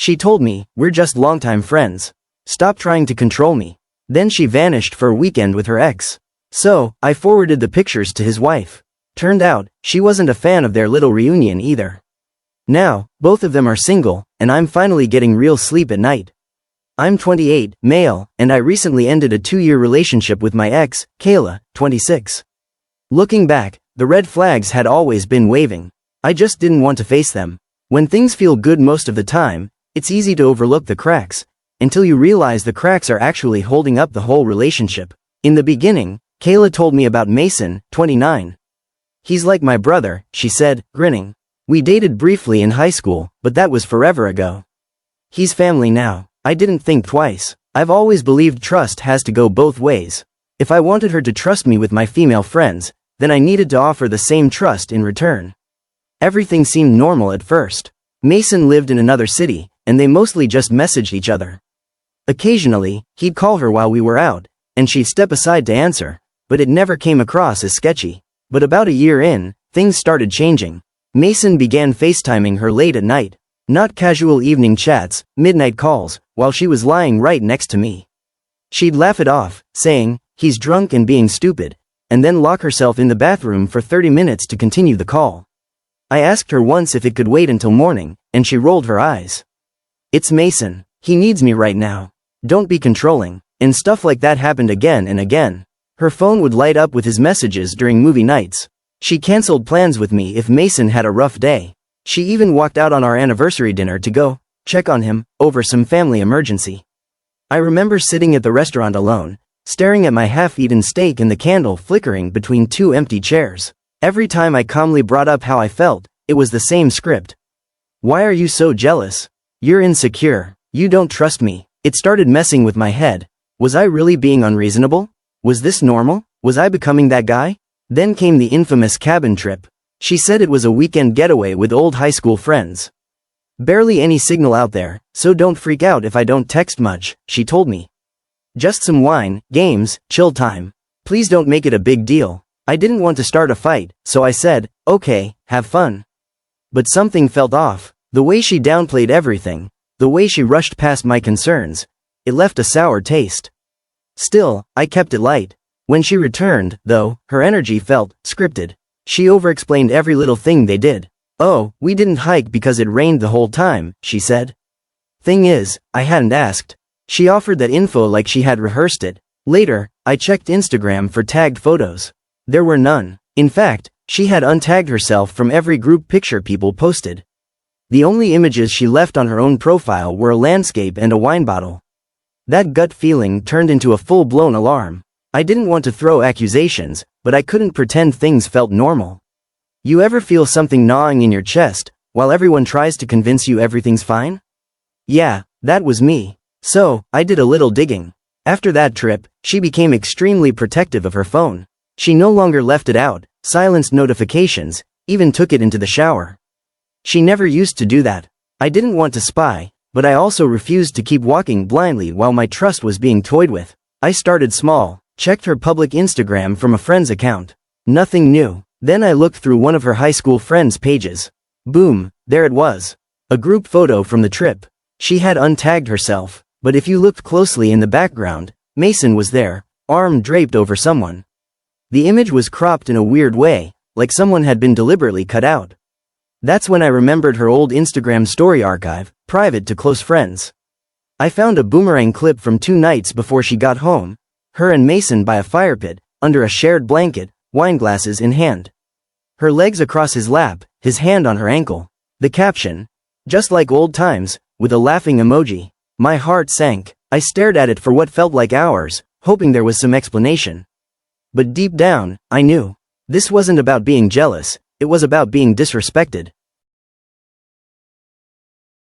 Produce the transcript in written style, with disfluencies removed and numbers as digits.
She told me, "We're just longtime friends. Stop trying to control me." Then she vanished for a weekend with her ex. So, I forwarded the pictures to his wife. Turned out, she wasn't a fan of their little reunion either. Now, both of them are single, and I'm finally getting real sleep at night. I'm 28, male, and I recently ended a 2-year relationship with my ex, Kayla, 26. Looking back, the red flags had always been waving. I just didn't want to face them. When things feel good most of the time, it's easy to overlook the cracks, until you realize the cracks are actually holding up the whole relationship. In the beginning, Kayla told me about Mason, 29. "He's like my brother," she said, grinning. "We dated briefly in high school, but that was forever ago. He's family now." I didn't think twice. I've always believed trust has to go both ways. If I wanted her to trust me with my female friends, then I needed to offer the same trust in return. Everything seemed normal at first. Mason lived in another city, and they mostly just messaged each other. Occasionally, he'd call her while we were out, and she'd step aside to answer, but it never came across as sketchy. But about a year in, things started changing. Mason began FaceTiming her late at night. Not casual evening chats, midnight calls, while she was lying right next to me. She'd laugh it off, saying, "He's drunk and being stupid," and then lock herself in the bathroom for 30 minutes to continue the call. I asked her once if it could wait until morning, and she rolled her eyes. "It's Mason. He needs me right now. Don't be controlling." And stuff like that happened again and again. Her phone would light up with his messages during movie nights. She canceled plans with me if Mason had a rough day. She even walked out on our anniversary dinner to go check on him over some family emergency. I remember sitting at the restaurant alone, staring at my half-eaten steak and the candle flickering between 2 empty chairs. Every time I calmly brought up how I felt, it was the same script. "Why are you so jealous? You're insecure. You don't trust me." It started messing with my head. Was I really being unreasonable? Was this normal? Was I becoming that guy? Then came the infamous cabin trip. She said it was a weekend getaway with old high school friends. "Barely any signal out there, so don't freak out if I don't text much," she told me. "Just some wine, games, chill time. Please don't make it a big deal." I didn't want to start a fight, so I said, "Okay, have fun." But something felt off. The way she downplayed everything, the way she rushed past my concerns, it left a sour taste. Still, I kept it light. When she returned, though, her energy felt scripted. She over-explained every little thing they did. "Oh, we didn't hike because it rained the whole time," she said. Thing is, I hadn't asked. She offered that info like she had rehearsed it. Later, I checked Instagram for tagged photos. There were none. In fact, she had untagged herself from every group picture people posted. The only images she left on her own profile were a landscape and a wine bottle. That gut feeling turned into a full-blown alarm. I didn't want to throw accusations, but I couldn't pretend things felt normal. You ever feel something gnawing in your chest, while everyone tries to convince you everything's fine? Yeah, that was me. So, I did a little digging. After that trip, she became extremely protective of her phone. She no longer left it out, silenced notifications, even took it into the shower. She never used to do that. I didn't want to spy, but I also refused to keep walking blindly while my trust was being toyed with. I started small. Checked her public Instagram from a friend's account. Nothing new. Then I looked through one of her high school friends' pages. Boom, there it was. A group photo from the trip. She had untagged herself, but if you looked closely in the background, Mason was there, arm draped over someone. The image was cropped in a weird way, like someone had been deliberately cut out. That's when I remembered her old Instagram story archive, private to close friends. I found a boomerang clip from 2 nights before she got home. Her and Mason by a fire pit, under a shared blanket, wine glasses in hand. Her legs across his lap, his hand on her ankle. The caption, "Just like old times," with a laughing emoji. My heart sank. I stared at it for what felt like hours, hoping there was some explanation. But deep down, I knew. This wasn't about being jealous, it was about being disrespected.